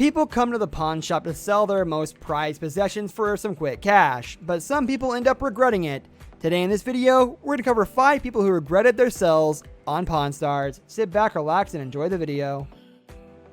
People come to the pawn shop to sell their most prized possessions for some quick cash, but some people end up regretting it. Today in this video, we're going to cover 5 people who regretted their sells on Pawn Stars. Sit back, relax, and enjoy the video.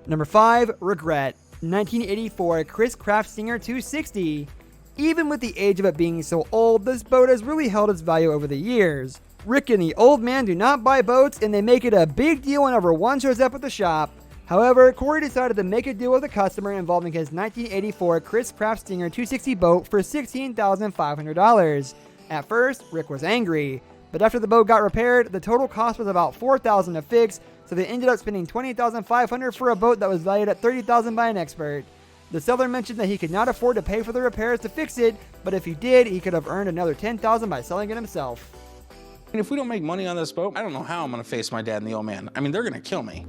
Number 5, regret. 1984 Chris Craft Stinger 260. Even with the age of it being so old, this boat has really held its value over the years. Rick and the old man do not buy boats, and they make it a big deal whenever one shows up at the shop. However, Corey decided to make a deal with a customer involving his 1984 Chris Craft Stinger 260 boat for $16,500. At first, Rick was angry, but after the boat got repaired, the total cost was about $4,000 to fix, so they ended up spending $20,500 for a boat that was valued at $30,000 by an expert. The seller mentioned that he could not afford to pay for the repairs to fix it, but if he did, he could have earned another $10,000 by selling it himself. And if we don't make money on this boat, I don't know how I'm going to face my dad and the old man. I mean, they're going to kill me.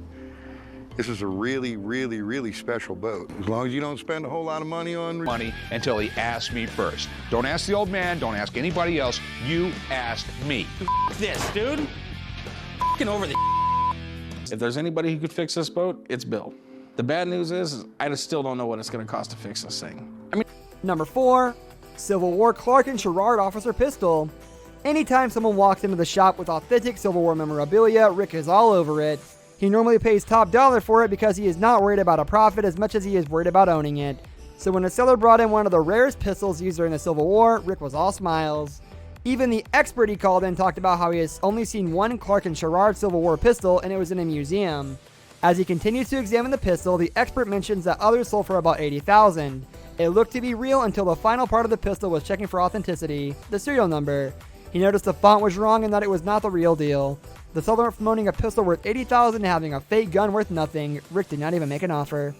This is a really, really, really special boat. As long as you don't spend a whole lot of money on money until he asks me first. Don't ask the old man, don't ask anybody else. You ask me. This, dude. F***ing over the If there's anybody who could fix this boat, it's Bill. The bad news is I just still don't know what it's going to cost to fix this thing. Number 4, Civil War Clark and Sherrard Officer Pistol. Anytime someone walks into the shop with authentic Civil War memorabilia, Rick is all over it. He normally pays top dollar for it because he is not worried about a profit as much as he is worried about owning it. So when a seller brought in one of the rarest pistols used during the Civil War, Rick was all smiles. Even the expert he called in talked about how he has only seen one Clark and Sherrard Civil War pistol, and it was in a museum. As he continues to examine the pistol, the expert mentions that others sold for about $80,000. It looked to be real until the final part of the pistol was checking for authenticity, the serial number. He noticed the font was wrong and that it was not the real deal. The seller went from owning a pistol worth $80,000 to having a fake gun worth nothing. Rick did not even make an offer.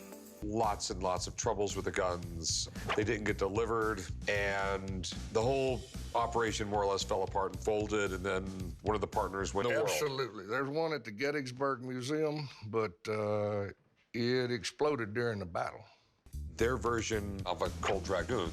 Lots and lots of troubles with the guns. They didn't get delivered, and the whole operation more or less fell apart and folded, and then one of the partners went to the world. Absolutely. There's one at the Gettysburg Museum, but it exploded during the battle. Their version of a Colt Dragoon,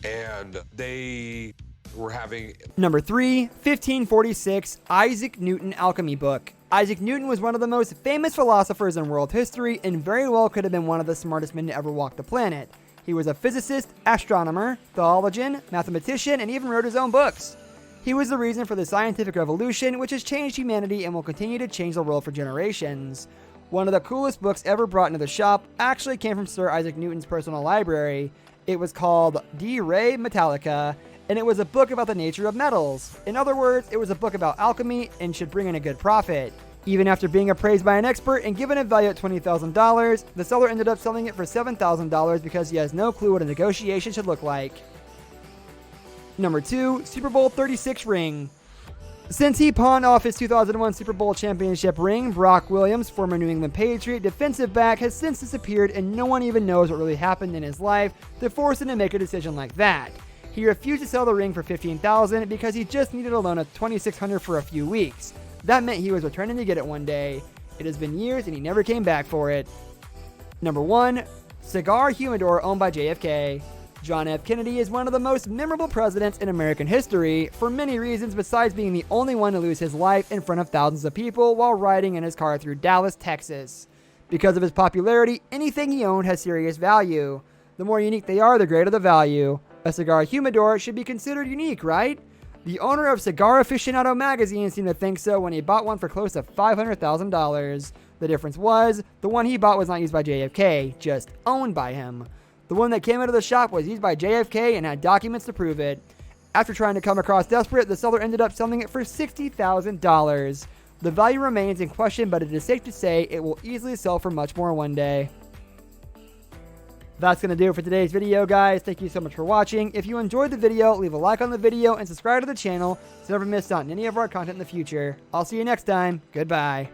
and they were having... Number 3, 1546 Isaac Newton Alchemy Book. Isaac Newton was one of the most famous philosophers in world history and very well could have been one of the smartest men to ever walk the planet. He was a physicist, astronomer, theologian, mathematician, and even wrote his own books. He was the reason for the scientific revolution, which has changed humanity and will continue to change the world for generations. One of the coolest books ever brought into the shop actually came from Sir Isaac Newton's personal library. It was called De Re Metallica, and it was a book about the nature of metals. In other words, it was a book about alchemy and should bring in a good profit. Even after being appraised by an expert and given a value at $20,000, the seller ended up selling it for $7,000 because he has no clue what a negotiation should look like. Number 2, Super Bowl 36 ring. Since he pawned off his 2001 Super Bowl championship ring, Brock Williams, former New England Patriot defensive back, has since disappeared and no one even knows what really happened in his life to force him to make a decision like that. He refused to sell the ring for $15,000 because he just needed a loan of $2,600 for a few weeks. That meant he was returning to get it one day. It has been years and he never came back for it. Number 1, cigar humidor owned by JFK. John F. Kennedy is one of the most memorable presidents in American history for many reasons besides being the only one to lose his life in front of thousands of people while riding in his car through Dallas, Texas. Because of his popularity, anything he owned has serious value. The more unique they are, the greater the value. A cigar humidor should be considered unique, right? The owner of Cigar Aficionado magazine seemed to think so when he bought one for close to $500,000. The difference was, the one he bought was not used by JFK, just owned by him. The one that came out of the shop was used by JFK and had documents to prove it. After trying to come across desperate, the seller ended up selling it for $60,000. The value remains in question, but it is safe to say it will easily sell for much more one day. That's going to do it for today's video, guys. Thank you so much for watching. If you enjoyed the video, leave a like on the video and subscribe to the channel so you never miss out on any of our content in the future. I'll see you next time. Goodbye.